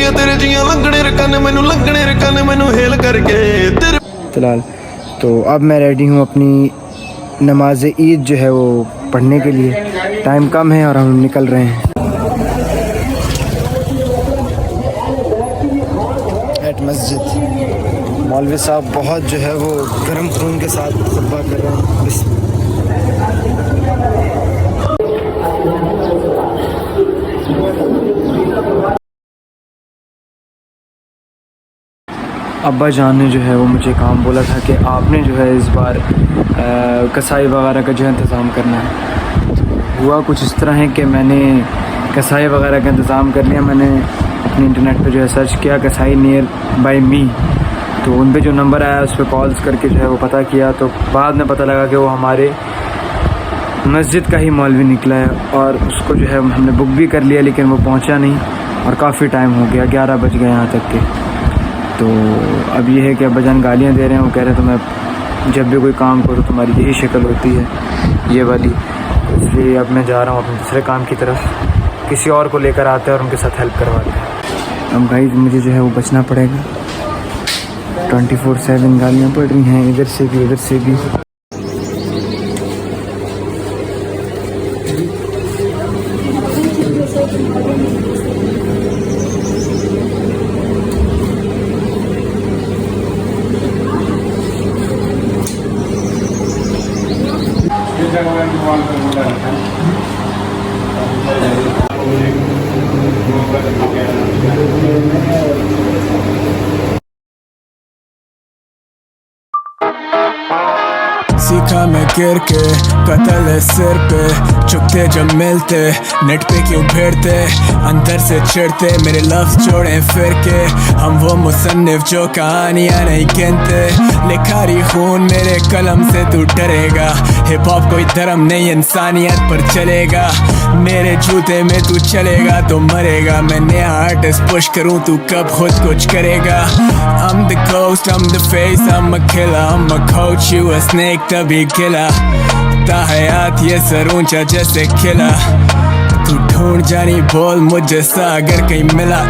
जिया तेरे जिया लगने रकन मैनू लगने रकन मैनू हेल करके तेरे। फिलहाल तो अब मैं रेडी हूँ अपनी नमाज ईद जो है वो पढ़ने के लिए। टाइम कम है और हम निकल रहे हैं। एट मस्जिद मौलवी साहब बहुत जो है वो गर्म खून के साथ खुतबा कर रहे हैं। अब्बा जान ने जो है वो मुझे काम बोला था कि आपने जो है इस बार कसाई वगैरह का जो है इंतज़ाम करना है। हुआ कुछ इस तरह है कि मैंने कसाई वगैरह का इंतज़ाम कर लिया। मैंने अपने इंटरनेट पे जो है सर्च किया कसाई नियर बाय मी, तो उन पे जो नंबर आया उस पर कॉल्स करके जो है वो पता किया, तो बाद में पता लगा कि वो हमारे मस्जिद का ही मौलवी निकला है और उसको जो है हमने बुक भी कर लिया, लेकिन वो पहुंचा नहीं और काफ़ी टाइम हो गया, 11 बज गए यहाँ तक के। तो अब ये है कि अब्बा जान गालियाँ दे रहे हैं। वो कह रहे हैं तो मैं जब भी कोई काम करूँ तुम्हारी यही शक्ल होती है, ये वाली। इसलिए अब मैं जा रहा हूँ अपने दूसरे काम की तरफ, किसी और को लेकर आते हैं और उनके साथ हेल्प करवाते हैं। अब भाई मुझे जो है वो बचना पड़ेगा। 24/7 गालियाँ पड़ रही हैं इधर से भी उधर से भी। सीखा मैं गिर के कत्ल है सिर पे, चुकते जब मिलते नेट पे क्यों भिड़ते, अंदर से चिढ़ते मेरे लफ्ज जोड़े फिर के। हम वो मुसन्निफ जो कहानियाँ नहीं गिनते, लिखा रही खून मेरे कलम से तू डरेगा। हिप हॉप कोई धर्म नहीं इंसानियत पर चलेगा, मेरे जूते में तू चलेगा तो मरेगा। मैं नया आर्टिस्ट पुश करूँ तू कब खुद कुछ करेगा। I'm the ghost, I'm the face, I'm a killer, I'm a coach, you a snake तभी खिला। ताहयात ये सर ऊंचा जैसे खिला, तू ढूंढ जानी बोल मुझ जैसा अगर कहीं मिला।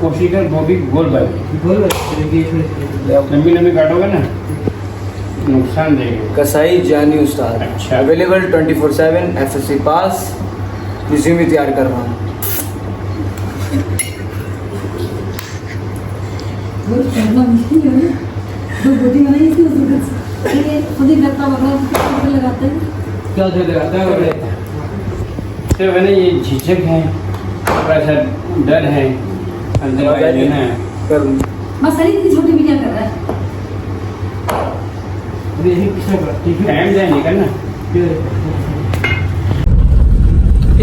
कोशिश कर गोभी गोल लंबी लंबी काटोगे ना नुकसान देगा। कसाई जानी उस्ताद अच्छा। अवेलेबल 24/7 SSC पास। रिज्यूमे तैयार कर रहा हूँ। क्या लगाता है तो मैंने ये झिझक है, थोड़ा सा डर है अंदर है। छोटी भी क्या कर रहा है? टाइम जाए निकलना।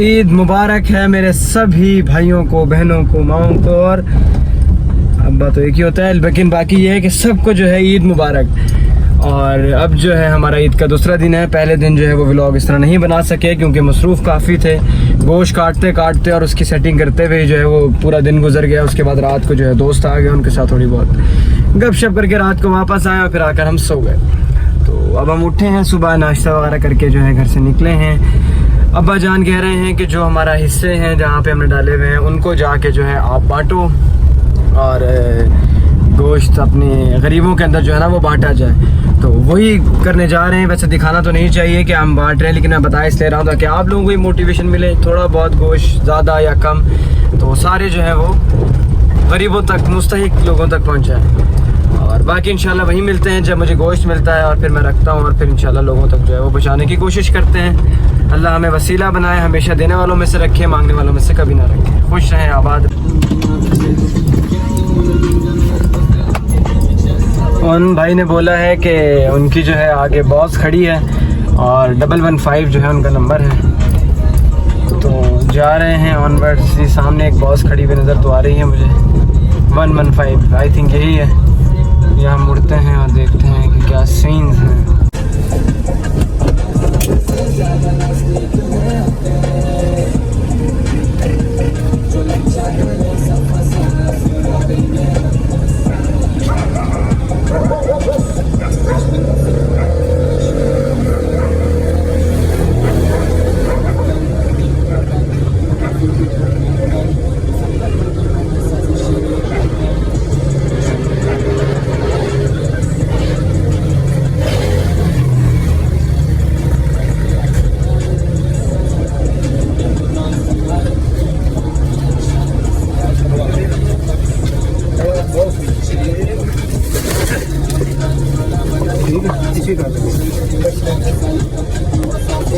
ईद मुबारक है मेरे सभी भाइयों को, बहनों को, माओं को, और अब्बा तो एक ही होता है, लेकिन बाकी ये है कि सबको जो है ईद मुबारक। और अब जो है हमारा ईद का दूसरा दिन है। पहले दिन जो है वो व्लॉग इस तरह नहीं बना सके क्योंकि मसरूफ़ काफ़ी थे, गोश्त काटते काटते और उसकी सेटिंग करते हुए जो है वो पूरा दिन गुजर गया। उसके बाद रात को जो है दोस्त आ गए, उनके साथ थोड़ी बहुत गपशप करके रात को वापस आए और फिर आकर हम सो गए। तो अब हम उठे हैं, सुबह नाश्ता वगैरह करके जो है घर से निकले हैं। अब्बा जान कह रहे हैं कि जो हमारा हिस्से हैं जहाँ पे हमने डाले हुए हैं उनको जाके जो है आप बांटो और गोश्त अपने गरीबों के अंदर जो है ना वो बांटा जाए। तो वही करने जा रहे हैं। वैसे दिखाना तो नहीं चाहिए कि हम बांट रहे हैं, लेकिन मैं बता इसलिए रहा हूँ ताकि आप लोगों को मोटिवेशन मिले। थोड़ा बहुत गोश्त ज़्यादा या कम तो सारे जो है वो गरीबों तक, मुस्तहिक लोगों तक पहुँचाएँ। और बाकी इंशाल्लाह वहीं मिलते हैं जब मुझे गोश्त मिलता है और फिर मैं रखता हूँ और फिर इंशाल्लाह लोगों तक जो है वो पहुँचाने की कोशिश करते हैं। अल्लाह हमें वसीला बनाए, हमेशा देने वालों में से रखे, मांगने वालों में से कभी ना रखे। खुश रहें, आबाद। उन भाई ने बोला है कि उनकी जो है आगे बॉस खड़ी है और 115 जो है उनका नंबर है। तो जा रहे हैं ऑनवर्ड्स। सामने एक बॉस खड़ी हुई नज़र तो आ रही है मुझे, 115 आई थिंक यही है। यहाँ मुड़ते हैं और देखते हैं कि क्या सीन्स हैं।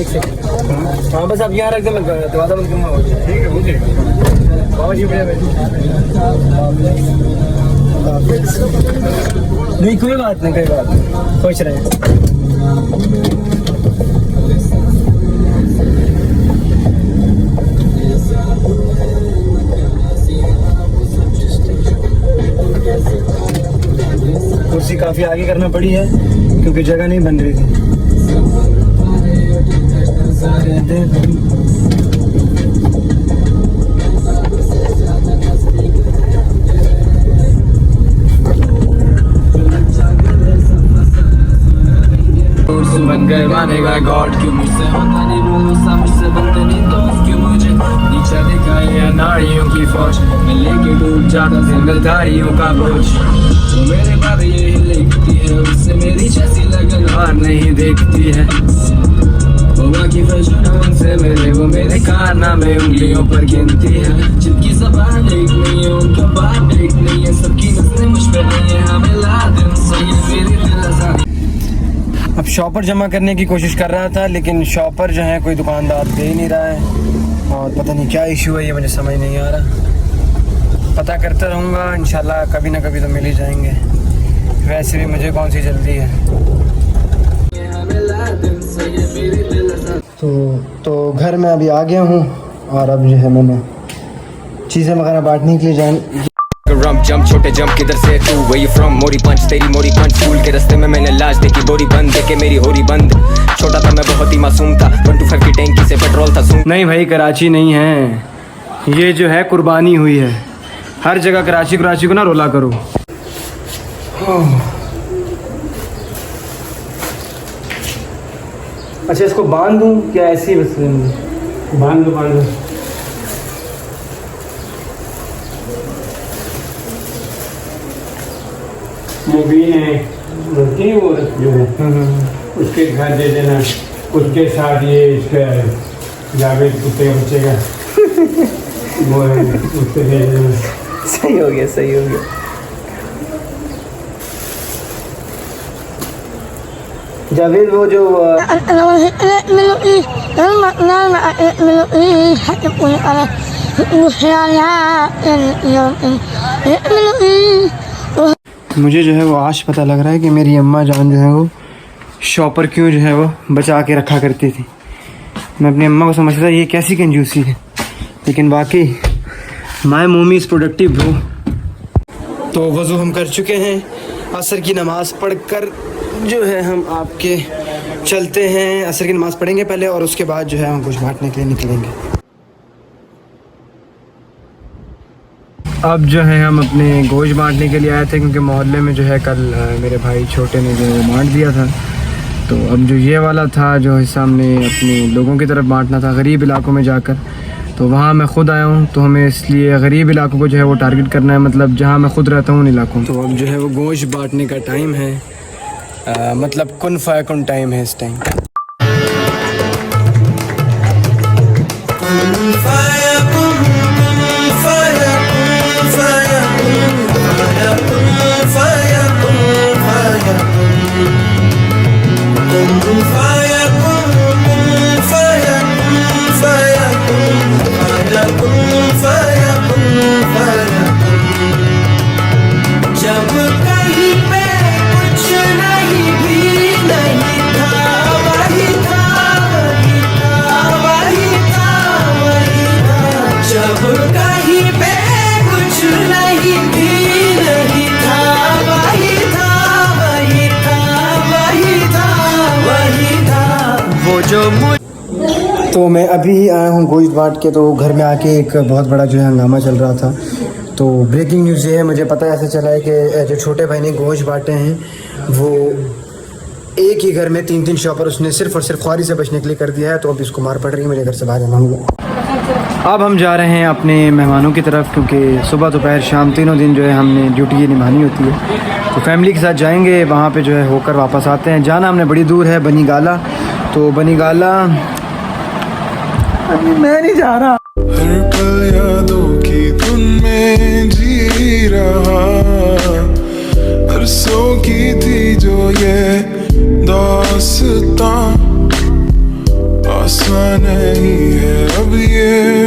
एक सेकंड। हाँ बस आप यहाँ रख दे, मैं दरवाजा बंद करूँगा। ठीक है, मुझे बहुत शुक्रिया भाई। नहीं कोई बात नहीं, कोई बात नहीं, खुश रहे। कुर्सी काफ़ी आगे करना पड़ी है क्योंकि जगह नहीं बन रही थी। बनकर मानेगा गॉड क्यों मुझसे होता नहीं भरोसा, मुझसे बनते नहीं दोस्त क्यों मुझे नीचा दिखाए या नारियों की फौज मैं लेके डूब जाता जिम्मेदारियों का बोझ। तो मेरे बारे यही लिखती है, उससे मेरी जैसी लगन हार नहीं देखती है। होगा कि उनसे मेरे वो मेरे कारनामे उंगलियों पर गिनती है। जिनकी ज़बान एक नहीं है उनका बाप एक नहीं है, सबकी नस्लें मुझ पे नहीं है, हमें लादिन सही मेरी दिल आज़ादी। अब शॉपर जमा करने की कोशिश कर रहा था लेकिन शॉपर जो है कोई दुकानदार दे ही नहीं रहा है और पता नहीं क्या इशू है, ये मुझे समझ नहीं आ रहा। पता करता रहूँगा, इंशाल्लाह कभी ना कभी तो मिल ही जाएंगे। वैसे भी मुझे कौन सी जल्दी है। तो घर में अभी आ गया हूँ और अब जो है मैंने चीज़ें वगैरह बांटने के लिए जाए। रम जंप छोटे जंप किधर से तू where you from मोरी पंच तेरी मोरी पंच स्कूल के रास्ते में मैंने लाश देखी बोरी बंद देखे मेरी होरी बंद। छोटा था मैं बहुत ही मासूम था 125 की टैंकी से पेट्रोल था सूं। नहीं भाई कराची नहीं है, ये जो है कुर्बानी हुई है। हर जगह कराची कराची को ना रोला करो। अच्छा इसको बांध दूँ क्या ऐसे ही बस? बांध दो बांध दो। मुबीन है लड़की वो जो है उसके घर दे देना, उसके साथ ये इसका जावेद कुत्ते का बच्चे का वो है उसके दे देना। सही हो गया, सही हो गया। जावेद वो जो मुझे जो है वो आज पता लग रहा है कि मेरी अम्मा जान जो है वो शॉपर क्यों जो है वो बचा के रखा करती थी। मैं अपनी अम्मा को समझता था ये कैसी कंजूसी है, लेकिन बाकी my mummy is productive bro. तो वज़ू हम कर चुके हैं, असर की नमाज़ पढ़कर जो है हम आपके चलते हैं। असर की नमाज़ पढ़ेंगे पहले और उसके बाद जो है हम कुछ बांटने के लिए निकलेंगे। अब जो है हम अपने गोश्त बांटने के लिए आए थे क्योंकि मोहल्ले में जो है कल मेरे भाई छोटे ने जो है बांट दिया था। तो अब जो ये वाला था जो हिस्सा हमने अपने लोगों की तरफ बांटना था गरीब इलाकों में जाकर, तो वहाँ मैं ख़ुद आया हूँ। तो हमें इसलिए गरीब इलाकों को जो है वो टारगेट करना है, मतलब जहाँ मैं ख़ुद रहता हूँ उन इलाकों। तो अब जो है वो गोश्त बांटने का टाइम है, मतलब कुन फ़ायकुन टाइम है इस टाइम। तो मैं अभी आया हूँ गोश्त बांट के। तो घर में आके एक बहुत बड़ा जो है हंगामा चल रहा था। तो ब्रेकिंग न्यूज़ ये है, मुझे पता ऐसे चला है कि जो छोटे भाई ने गोश्त बांटे हैं वो एक ही घर में 3-3 शॉपर उसने सिर्फ और सिर्फ ख्वारी से बचने के लिए कर दिया है। तो अब इसको मार पड़ रही है, मेरे घर से बाहर जाना होगा। अब हम जा रहे हैं अपने मेहमानों की तरफ क्योंकि सुबह दोपहर शाम तीनों दिन जो है हमने ड्यूटी ये निभानी होती है। तो फैमिली के साथ जाएंगे, वहाँ पे जो है होकर वापस आते हैं। जाना हमने बड़ी दूर है, बनी गाला। तो बनी गाला मैं नहीं जा रहा। हर पल यादों की धुन में जी रहा, बरसों की थी जो ये दास्तां नहीं है अब ये